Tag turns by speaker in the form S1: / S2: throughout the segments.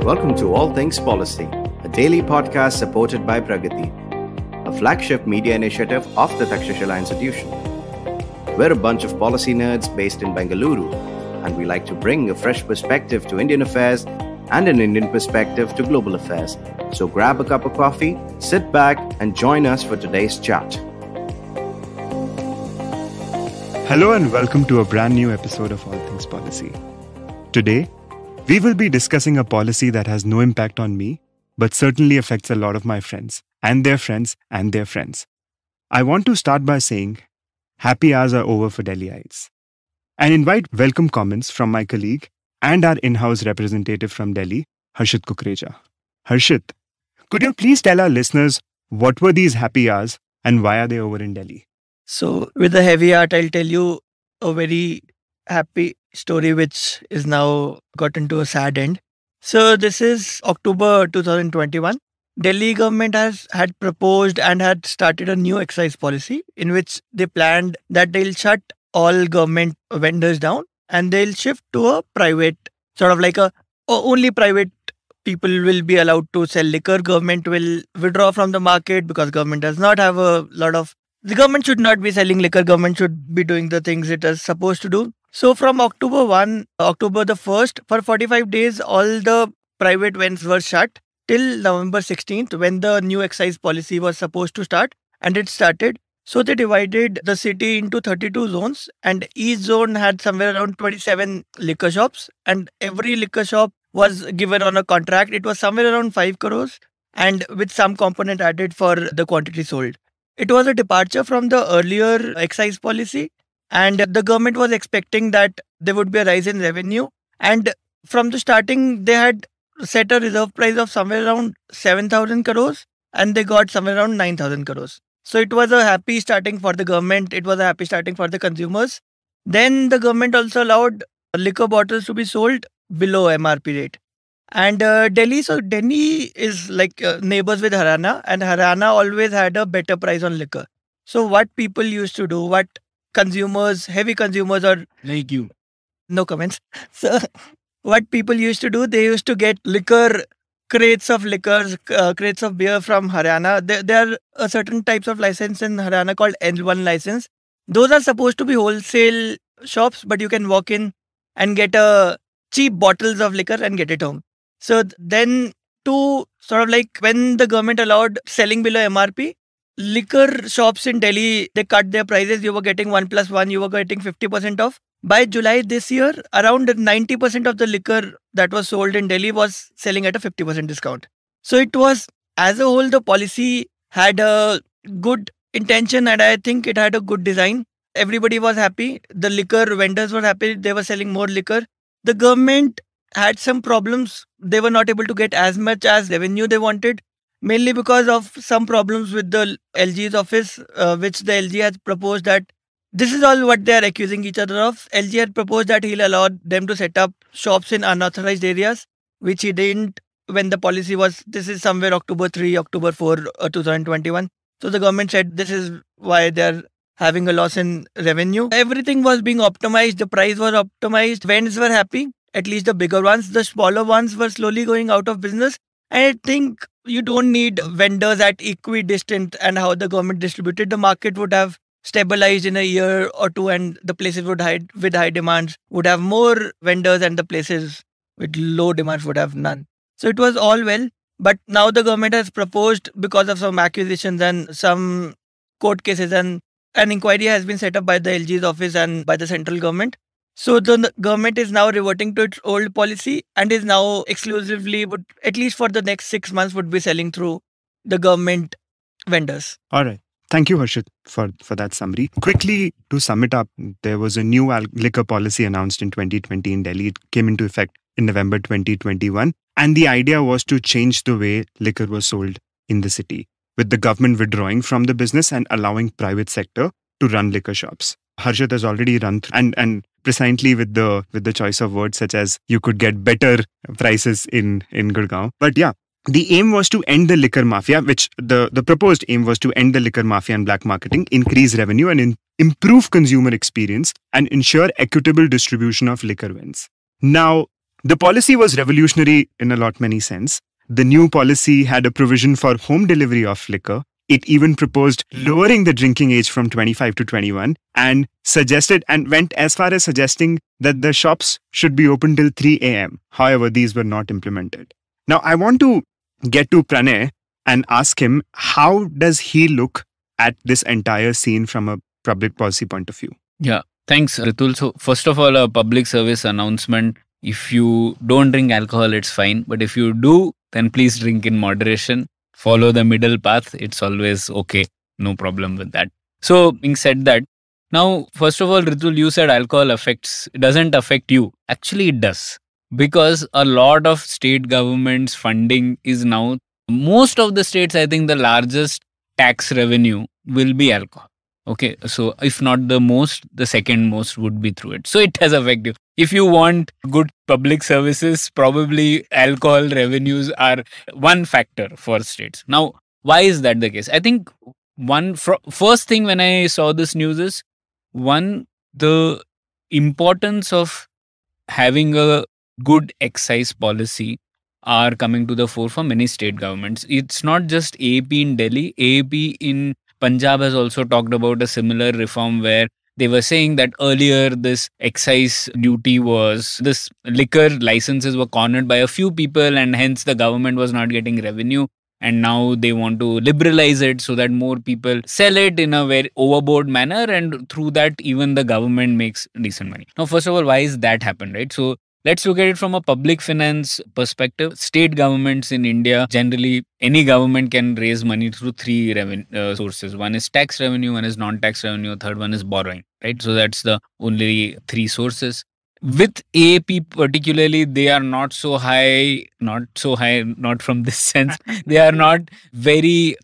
S1: Welcome to All Things Policy, a daily podcast supported by Pragati, a flagship media initiative of the Takshashila Institution. We're a bunch of policy nerds based in Bengaluru, and we like to bring a fresh perspective to Indian affairs and an Indian perspective to global affairs. So grab a cup of coffee, sit back, and join us for today's chat.
S2: Hello and welcome to a brand new episode of All Things Policy. Today, we will be discussing a policy that has no impact on me, but certainly affects a lot of my friends and their friends and their friends. I want to start by saying, happy hours are over for Delhiites, and invite welcome comments from my colleague and our in-house representative from Delhi, Harshit Kukreja. Harshit, could you please tell our listeners what were these happy hours and why are they over in Delhi?
S3: So with a heavy heart, I'll tell you a very happy story which is now gotten to a sad end. So this is October 2021. Delhi government had proposed and had started a new excise policy in which they planned that they'll shut all government vendors down and they'll shift to a private, sort of like only private people will be allowed to sell liquor. Government will withdraw from the market because government does not have the government should not be selling liquor. Government should be doing the things it is supposed to do. So from October the 1st, for 45 days, all the private vends were shut till November 16th when the new excise policy was supposed to start, and it started. So they divided the city into 32 zones, and each zone had somewhere around 27 liquor shops, and every liquor shop was given on a contract. It was somewhere around 5 crores and with some component added for the quantity sold. It was a departure from the earlier excise policy, and the government was expecting that there would be a rise in revenue. And from the starting, they had set a reserve price of somewhere around 7,000 crores and they got somewhere around 9,000 crores. So it was a happy starting for the government. It was a happy starting for the consumers. Then the government also allowed liquor bottles to be sold below MRP rate. And Delhi is like neighbors with Haryana, and Haryana always had a better price on liquor. So what people used to do, what consumers, heavy consumers or
S4: like you,
S3: no comments. So what people used to do, they used to get crates of beer from Haryana. There are certain types of license in Haryana called L1 license. Those are supposed to be wholesale shops, but you can walk in and get cheap bottles of liquor and get it home. So then to sort of like when the government allowed selling below MRP, liquor shops in Delhi, they cut their prices. You were getting 1+1, you were getting 50% off. By July this year, around 90% of the liquor that was sold in Delhi was selling at a 50% discount. So it was, as a whole, the policy had a good intention and I think it had a good design. Everybody was happy. The liquor vendors were happy. They were selling more liquor. The government had some problems. They were not able to get as much as revenue they wanted, mainly because of some problems with the LG's office, which the LG has proposed that this is all what they are accusing each other of. LG had proposed that he'll allow them to set up shops in unauthorized areas, which he didn't when the policy was, this is somewhere October 3, October 4, 2021. So the government said this is why they're having a loss in revenue. Everything was being optimized. The price was optimized. Vends were happy. At least the bigger ones. The smaller ones were slowly going out of business. And I think you don't need vendors at equidistant, and how the government distributed the market would have stabilized in a year or two, and the places with high demands would have more vendors and the places with low demands would have none. So it was all well. But now the government has proposed, because of some accusations and some court cases, and an inquiry has been set up by the LG's office and by the central government. So the government is now reverting to its old policy and is now exclusively, at least for the next 6 months, would be selling through the government vendors.
S2: All right. Thank you, Harshit, for that summary. Quickly, to sum it up, there was a new liquor policy announced in 2020 in Delhi. It came into effect in November 2021. And the idea was to change the way liquor was sold in the city, with the government withdrawing from the business and allowing private sector to run liquor shops. Harshit has already run through, and precisely with the choice of words such as you could get better prices in Gurgaon. But yeah, the aim was to end the liquor mafia, which the proposed aim was to end the liquor mafia and black marketing, increase revenue and improve consumer experience and ensure equitable distribution of liquor vends. Now, The policy was revolutionary in a lot many sense. The new policy had a provision for home delivery of liquor. It even proposed lowering the drinking age from 25 to 21 and suggested and went as far as suggesting that the shops should be open till 3 a.m. However, these were not implemented. Now, I want to get to Pranay and ask him, how does he look at this entire scene from a public policy point of view?
S4: Yeah, thanks, Ritul. So, first of all, a public service announcement. If you don't drink alcohol, it's fine. But if you do, then please drink in moderation. Follow the middle path. It's always okay. No problem with that. So, being said that, now, first of all, Ritul, you said alcohol doesn't affect you. Actually, it does. Because a lot of state governments' funding is now, most of the states, I think the largest tax revenue will be alcohol. Okay, so if not the most, the second most would be through it. So it has affected you. If you want good public services, probably alcohol revenues are one factor for states. Now, why is that the case? I think first thing when I saw this news is, the importance of having a good excise policy are coming to the fore for many state governments. It's not just AAP in Delhi. AAP in Punjab has also talked about a similar reform where they were saying that earlier this excise duty this liquor licenses were cornered by a few people and hence the government was not getting revenue. And now they want to liberalize it so that more people sell it in a very overboard manner, and through that even the government makes decent money. Now, first of all, why is that happened, right? So let's look at it from a public finance perspective. State governments in India, generally, any government can raise money through three sources. One is tax revenue, one is non-tax revenue, third one is borrowing, right? So that's the only three sources. With AAP particularly, they are not from this sense. They are not very,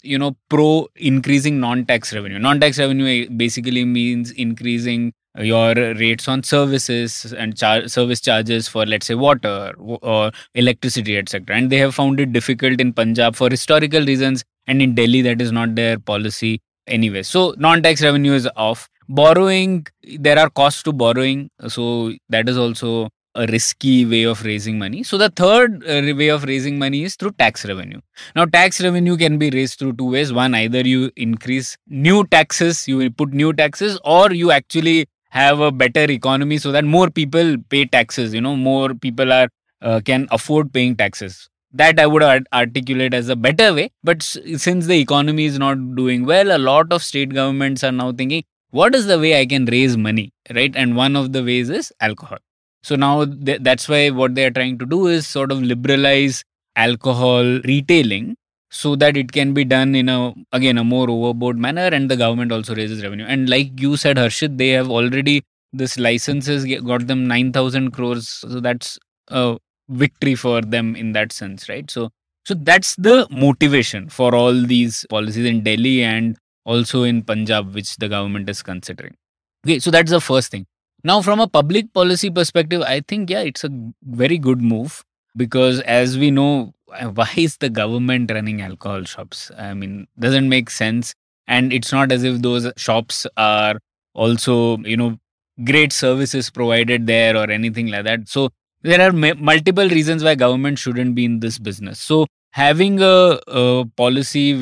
S4: pro increasing non-tax revenue. Non-tax revenue basically means increasing your rates on services and service charges for, let's say, water or electricity, etc. And they have found it difficult in Punjab for historical reasons, and in Delhi that is not their policy anyway. So non-tax revenue is off. Borrowing, there are costs to borrowing, so that is also a risky way of raising money. So the third way of raising money is through tax revenue. Now, tax revenue can be raised through two ways. One, either you increase new taxes, you put new taxes, or you actually have a better economy so that more people pay taxes. More people can afford paying taxes. That I would articulate as a better way. But since the economy is not doing well, a lot of state governments are now thinking, what is the way I can raise money, right? And one of the ways is alcohol. So now that's why what they are trying to do is sort of liberalize alcohol retailing so that it can be done in a more overboard manner, and the government also raises revenue. And like you said, Harshit, they have already, this licenses got them 9,000 crores. So that's a victory for them in that sense, right? So that's the motivation for all these policies in Delhi and also in Punjab, which the government is considering. Okay, so that's the first thing. Now, from a public policy perspective, I think, it's a very good move because, as we know, why is the government running alcohol shops? I mean, doesn't make sense. And it's not as if those shops are also, great services provided there or anything like that. So there are multiple reasons why government shouldn't be in this business. So having a policy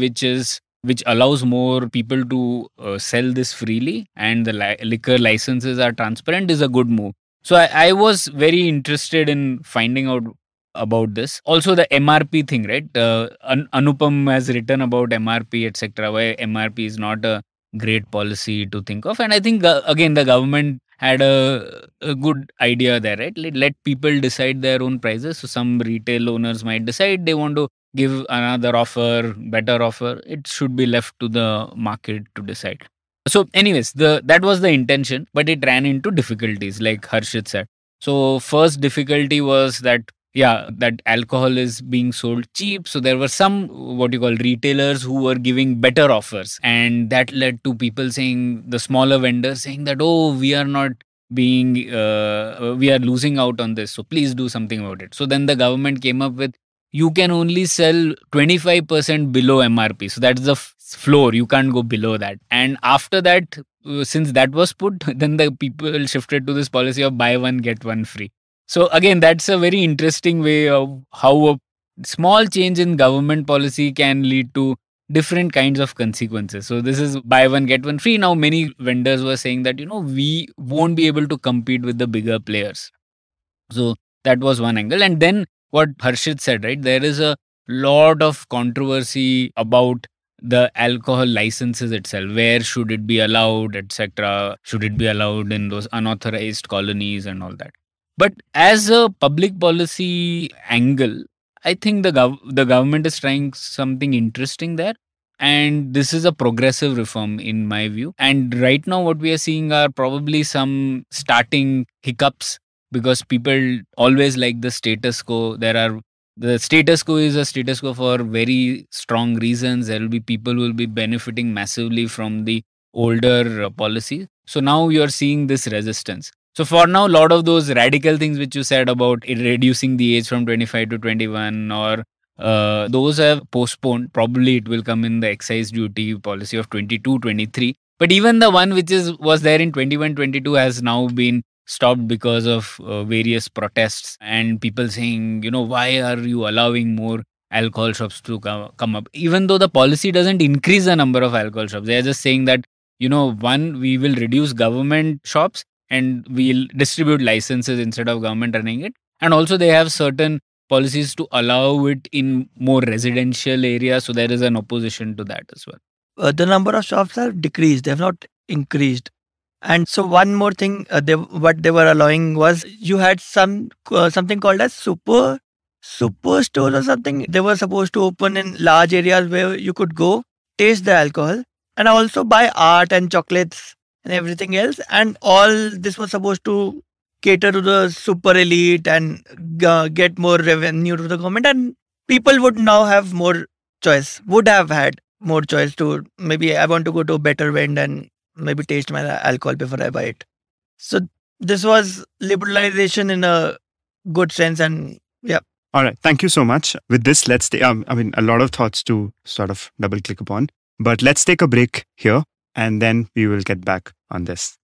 S4: which allows more people to sell this freely and the liquor licenses are transparent is a good move. So I was very interested in finding out about this. Also the MRP thing, right? Anupam has written about MRP, etc. Why MRP is not a great policy to think of. And I think, again, the government had a good idea there, right? Let people decide their own prices. So some retail owners might decide they want to give another offer, better offer. It should be left to the market to decide. So anyways, that was the intention, but it ran into difficulties, like Harshit said. So first difficulty was that alcohol is being sold cheap. So there were some, what you call, retailers who were giving better offers. And that led to people saying, the smaller vendors saying that, we are not we are losing out on this. So please do something about it. So then the government came up with, you can only sell 25% below MRP. So that's the floor. You can't go below that. And after that, since that was put, then the people shifted to this policy of buy one, get one free. So again, that's a very interesting way of how a small change in government policy can lead to different kinds of consequences. So this is buy one get one free. Now many vendors were saying that we won't be able to compete with the bigger players. So that was one angle. And then what Harshit said, right? There is a lot of controversy about the alcohol licenses itself. Where should it be allowed, etc.? Should it be allowed in those unauthorized colonies and all that? But as a public policy angle, I think the government is trying something interesting there. And this is a progressive reform in my view. And right now, what we are seeing are probably some starting hiccups because people always like the status quo. The status quo is a status quo for very strong reasons. There will be people who will be benefiting massively from the older policy. So now you're seeing this resistance. So for now, a lot of those radical things which you said about it reducing the age from 25 to 21 or those have postponed. Probably it will come in the excise duty policy of 22, 23. But even the one which was there in 21, 22 has now been stopped because of various protests and people saying, why are you allowing more alcohol shops to come up? Even though the policy doesn't increase the number of alcohol shops, they are just saying that, one, we will reduce government shops and we'll distribute licenses instead of government running it. And also they have certain policies to allow it in more residential areas. So there is an opposition to that as well.
S3: The number of shops have decreased. They have not increased. And so one more thing, what they were allowing was you had something called as super stores or something. They were supposed to open in large areas where you could go taste the alcohol and also buy art and chocolates and everything else. And all this was supposed to cater to the super elite and get more revenue to the government. And people would now have more choice, would have had more choice to maybe I want to go to a better vend and maybe taste my alcohol before I buy it. So this was liberalization in a good sense. And yeah.
S2: All right. Thank you so much. With this, let's take, a lot of thoughts to sort of double click upon, but let's take a break here and then we will get back on this.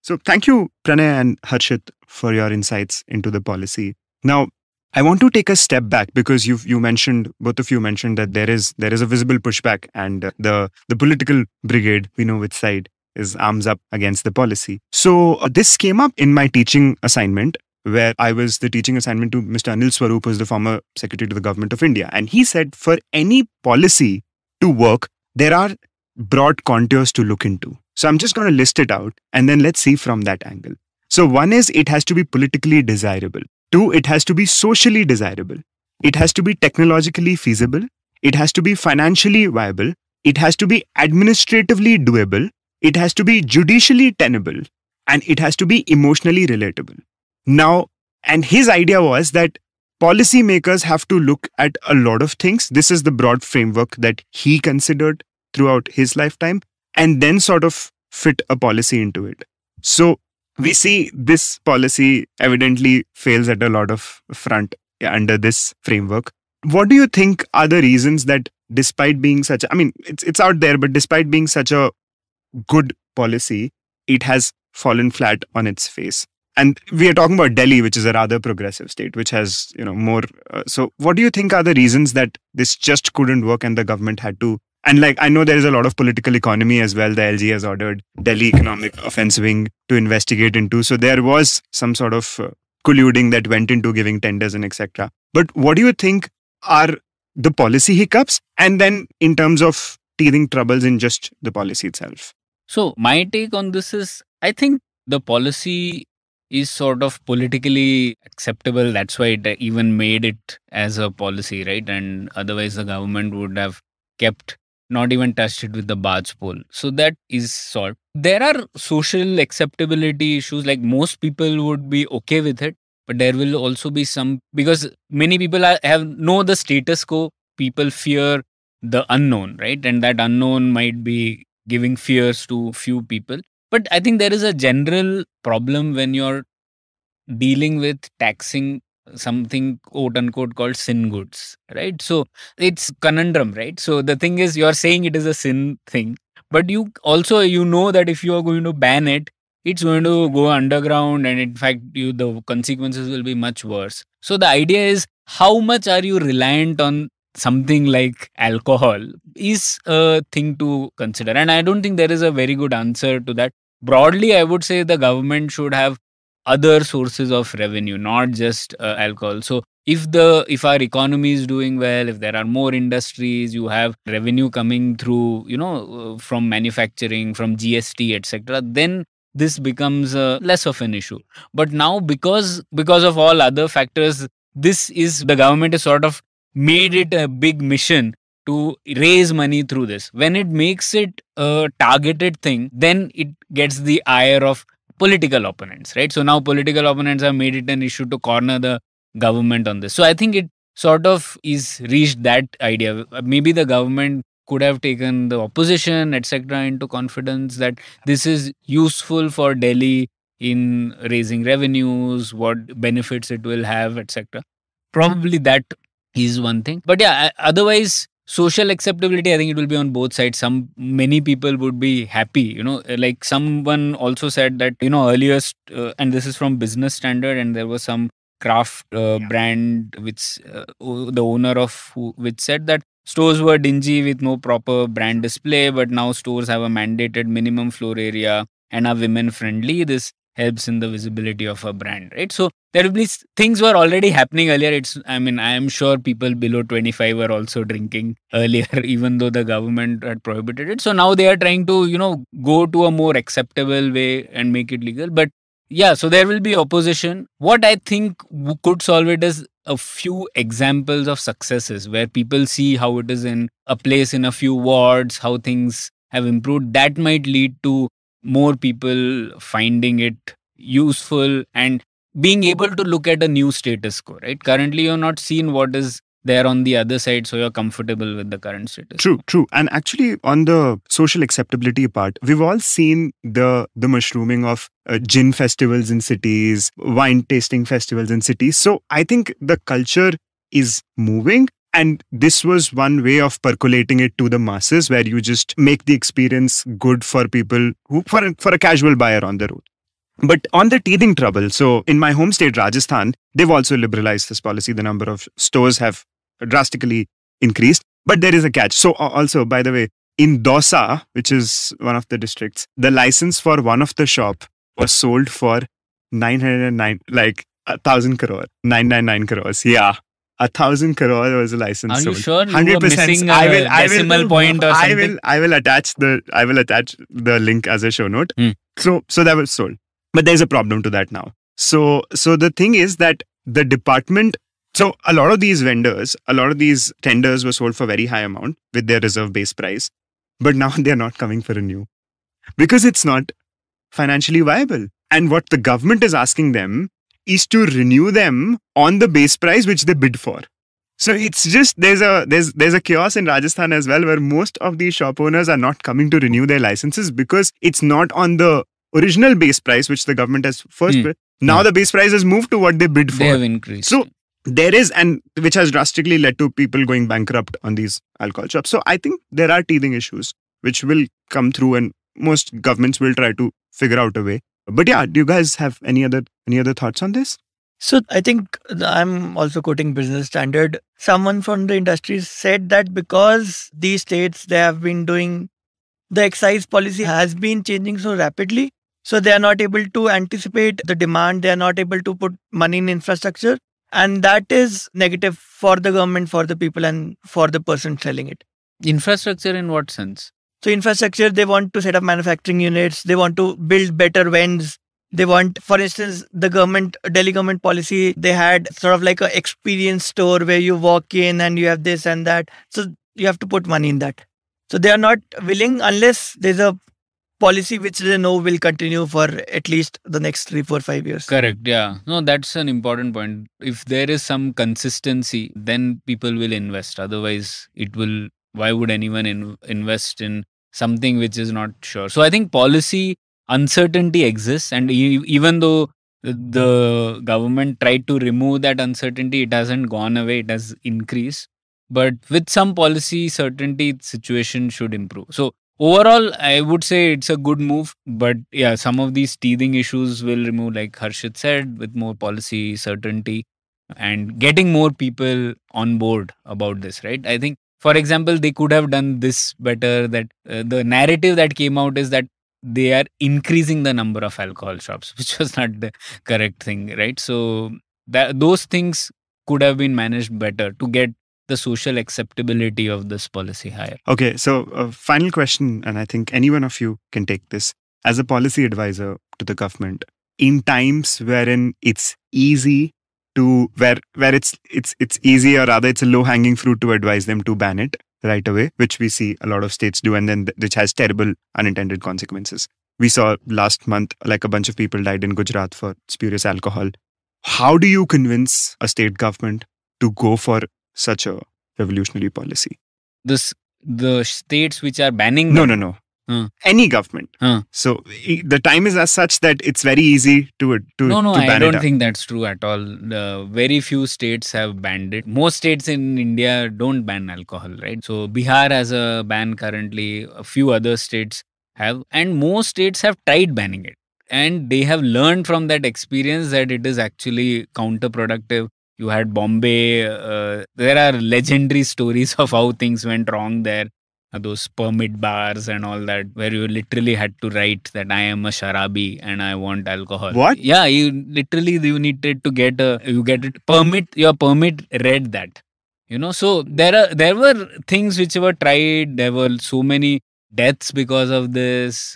S2: So thank you, Pranay and Harshit, for your insights into the policy. Now, I want to take a step back because both of you mentioned that there is a visible pushback and the political brigade, we know which side, is arms up against the policy. So this came up in my teaching assignment where I was the teaching assignment to Mr. Anil Swarup, who is the former Secretary to the Government of India. And he said for any policy to work, there are broad contours to look into. So I'm just going to list it out and then let's see from that angle. So one is it has to be politically desirable. Two, it has to be socially desirable. It has to be technologically feasible. It has to be financially viable. It has to be administratively doable. It has to be judicially tenable. And it has to be emotionally relatable. Now, and his idea was that policymakers have to look at a lot of things. This is the broad framework that he considered throughout his lifetime and then sort of fit a policy into it. So we see this policy evidently fails at a lot of front under this framework. What do you think are the reasons that despite being it's out there, but despite being such a good policy, it has fallen flat on its face? And we are talking about Delhi, which is a rather progressive state, which has, more. So what do you think are the reasons that this just couldn't work and the government had to? And I know there is a lot of political economy as well. The LG has ordered Delhi Economic Offense Wing to investigate into. So there was some sort of colluding that went into giving tenders and etc. But what do you think are the policy hiccups? And then in terms of teething troubles in just the policy itself?
S4: So my take on this is, I think the policy is sort of politically acceptable. That's why it even made it as a policy, right? And otherwise the government would have not even touched it with the barge pole. So that is solved. There are social acceptability issues, like most people would be okay with it, but there will also be some, because many people know the status quo, people fear the unknown, right? And that unknown might be giving fears to few people. But I think there is a general problem when you're dealing with taxing something quote unquote called sin goods, right? So it's conundrum, right? So the thing is, you're saying it is a sin thing, But you also, that if you are going to ban it, it's going to go underground, and in fact, the consequences will be much worse. So the idea is, how much are you reliant on something like alcohol is a thing to consider. And I don't think there is a very good answer to that. Broadly, I would say the government should have other sources of revenue, not just alcohol. So if our economy is doing well, if there are more industries, you have revenue coming through, from manufacturing, from GST, etc., then this becomes less of an issue. But now, because of all other factors, the government is sort of made it a big mission to raise money through this. When it makes it a targeted thing, then it gets the ire of political opponents, right? So now political opponents have made it an issue to corner the government on this. So I think it sort of is reached that idea. Maybe the government could have taken the opposition, etc., into confidence that this is useful for Delhi in raising revenues, what benefits it will have, etc. Probably that is one thing. But yeah, otherwise, social acceptability, I think it will be on both sides. Many people would be happy, like someone also said that, earlier, and this is from Business Standard, and there was some craft brand which the owner of which said that stores were dingy with no proper brand display, but now stores have a mandated minimum floor area and are women friendly. This helps in the visibility of a brand, right? So there will be things were already happening earlier. I am sure people below 25 were also drinking earlier, even though the government had prohibited it. So now they are trying to, go to a more acceptable way and make it legal. But yeah, so there will be opposition. What I think could solve it is a few examples of successes where people see how it is in a place in a few wards, how things have improved. That might lead to more people finding it useful and being able to look at a new status quo, right? Currently, you're not seen what is there on the other side, so you're comfortable with the current status.
S2: True. And actually, on the social acceptability part, we've all seen the mushrooming of gin festivals in cities, wine tasting festivals in cities. So I think the culture is moving. And this was one way of percolating it to the masses, where you just make the experience good for people for a casual buyer on the road. But on the teething trouble, so in my home state, Rajasthan, they've also liberalized this policy. The number of stores have drastically increased. But there is a catch. So also, by the way, in Dausa, which is one of the districts, the license for one of the shop was sold for 909, like 1,000 crore, 999 crores. Yeah. 1,000 crore was a license.
S4: Are
S2: sold.
S4: you sure? 100%. You were missing a decimal point or something?
S2: I will attach the link as a show note. So that was sold. But there's a problem to that now. So the thing is that the department, so a lot of these vendors, a lot of these tenders were sold for very high amount with their reserve base price. But now they're not coming for renew because it's not financially viable. And what the government is asking them is to renew them on the base price which they bid for. So it's just, there's a chaos in Rajasthan as well, where most of these shop owners are not coming to renew their licenses because it's not on the original base price which the government has first bid. Now the base price has moved to what they bid for.
S4: They have increased.
S2: So there is, and which has drastically led to people going bankrupt on these alcohol shops. So I think there are teething issues which will come through, and most governments will try to figure out a way. But yeah, do you guys have any other thoughts on this?
S3: So I think I'm also quoting Business Standard. Someone from the industry said that because these states, they have been doing, the excise policy has been changing so rapidly. So they are not able to anticipate the demand. They are not able to put money in infrastructure. And that is negative for the government, for the people, and for the person selling it.
S4: Infrastructure in what sense?
S3: So infrastructure, they want to set up manufacturing units. They want to build better vends. They want, for instance, the Delhi government policy, they had sort of like an experience store where you walk in and you have this and that. So you have to put money in that. So they are not willing unless there's a policy which they know will continue for at least the next 3, 4, 5 years.
S4: Correct. Yeah. No, that's an important point. If there is some consistency, then people will invest. Otherwise, why would anyone invest in something which is not sure? So I think policy uncertainty exists, and even though the government tried to remove that uncertainty, it hasn't gone away, it has increased. But with some policy certainty, situation should improve. So overall, I would say it's a good move. But yeah, some of these teething issues will remove, like Harshit said, with more policy certainty and getting more people on board about this, right? I think, for example, they could have done this better. That the narrative that came out is that they are increasing the number of alcohol shops, which was not the correct thing, right? So those things could have been managed better to get the social acceptability of this policy higher.
S2: Okay, so final question, and I think any one of you can take this. As a policy advisor to the government, in times wherein it's easy to, where it's easy, or rather it's a low-hanging fruit to advise them to ban it right away, which we see a lot of states do, and then which has terrible unintended consequences. We saw last month, like a bunch of people died in Gujarat for spurious alcohol. How do you convince a state government to go for such a revolutionary policy?
S4: The states which are banning
S2: No. Any government. So the time is as such that it's very easy to
S4: No,
S2: ban
S4: I don't
S2: it
S4: think that's true at all. Very few states have banned it. Most states in India don't ban alcohol, right? So Bihar has a ban currently. A few other states have, and most states have tried banning it. And they have learned from that experience that it is actually counterproductive. You had Bombay. There are legendary stories of how things went wrong there. Those permit bars and all that, where you literally had to write that I am a sharabi and I want alcohol.
S2: What?
S4: Yeah, you needed to get permit. Your permit read that. So there were things which were tried. There were so many deaths because of this.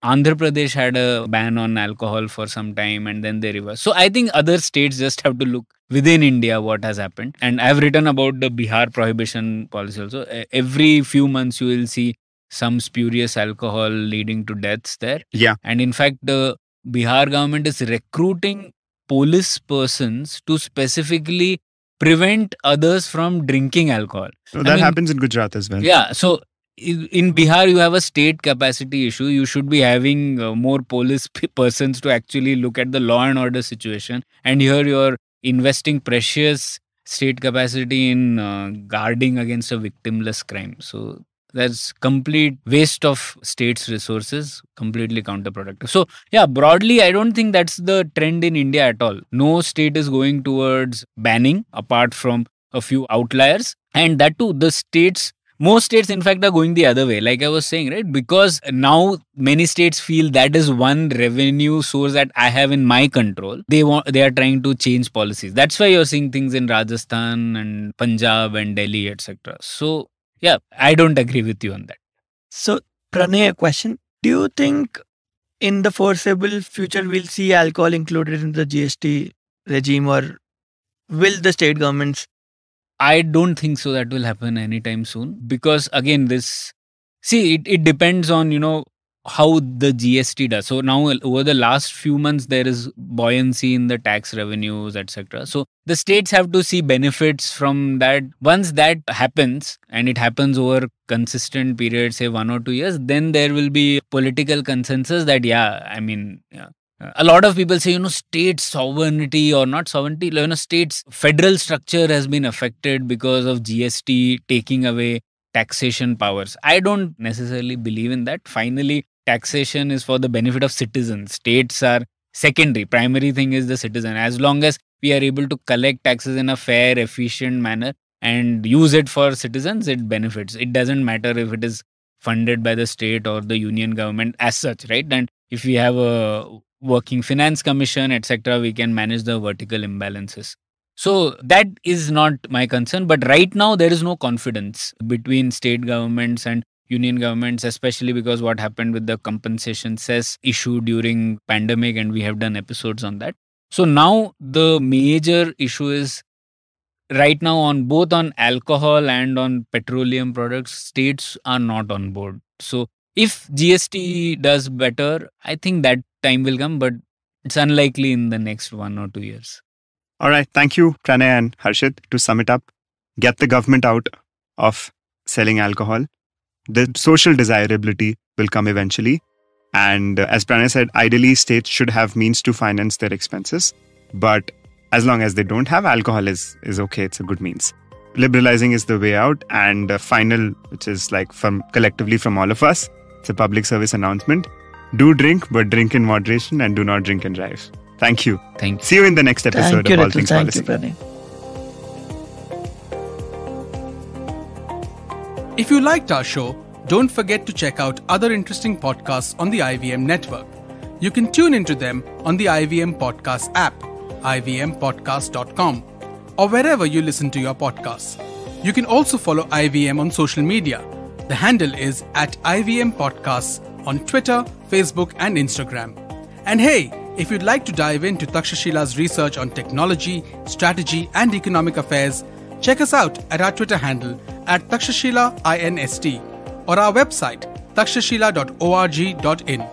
S4: Andhra Pradesh had a ban on alcohol for some time, and then they reversed. So I think other states just have to look within India what has happened. And I've written about the Bihar prohibition policy also. Every few months you will see some spurious alcohol leading to deaths there.
S2: Yeah.
S4: And in fact, the Bihar government is recruiting police persons to specifically prevent others from drinking alcohol.
S2: So that happens in Gujarat as well.
S4: Yeah. So in Bihar, you have a state capacity issue. You should be having more police persons to actually look at the law and order situation. And here you're investing precious state capacity in guarding against a victimless crime. So that's complete waste of state's resources, completely counterproductive. So yeah, broadly, I don't think that's the trend in India at all. No state is going towards banning apart from a few outliers. And that too, most states, in fact, are going the other way. Like I was saying, right? Because now many states feel that is one revenue source that I have in my control. They are trying to change policies. That's why you're seeing things in Rajasthan and Punjab and Delhi, etc. So yeah, I don't agree with you on that.
S3: So Pranay, a question. Do you think in the foreseeable future we'll see alcohol included in the GST regime, or will the state governments?
S4: I don't think so that will happen anytime soon, because again, it depends on, how the GST does. So now over the last few months, there is buoyancy in the tax revenues, etc. So the states have to see benefits from that. Once that happens, and it happens over consistent periods, say 1 or 2 years, then there will be political consensus that, a lot of people say, state sovereignty or not sovereignty, states federal structure has been affected because of GST taking away taxation powers. I don't necessarily believe in that. Finally, taxation is for the benefit of citizens. States are secondary. Primary thing is the citizen. As long as we are able to collect taxes in a fair, efficient manner and use it for citizens, it benefits. It doesn't matter if it is funded by the state or the union government as such, right? And if we have a working finance commission, etc., we can manage the vertical imbalances. So that is not my concern. But right now, there is no confidence between state governments and union governments, especially because what happened with the compensation cess issue during pandemic, and we have done episodes on that. So now the major issue is right now on both on alcohol and on petroleum products, states are not on board. So if GST does better, I think that time will come, but it's unlikely in the next 1 or 2 years.
S2: All right. Thank you, Pranay and Harshit. To sum it up, get the government out of selling alcohol. The social desirability will come eventually. And as Pranay said, ideally, states should have means to finance their expenses. But as long as they don't have, alcohol is okay. It's a good means. liberalizing is the way out. And the final, which is like collectively from all of us, it's a public service announcement. Do drink, but drink in moderation and do not drink and drive. Thank you.
S4: Thank you.
S2: See you in the next episode of All Things Policy.
S3: Thank you, Pranay.
S5: If you liked our show, don't forget to check out other interesting podcasts on the IVM network. You can tune into them on the IVM Podcast app, ivmpodcast.com, or wherever you listen to your podcasts. You can also follow IVM on social media. The handle is @IVM Podcasts on Twitter, Facebook, and Instagram. And hey, if you'd like to dive into Takshashila's research on technology, strategy, and economic affairs, check us out at our Twitter handle @TakshashilaINST or our website takshashila.org.in.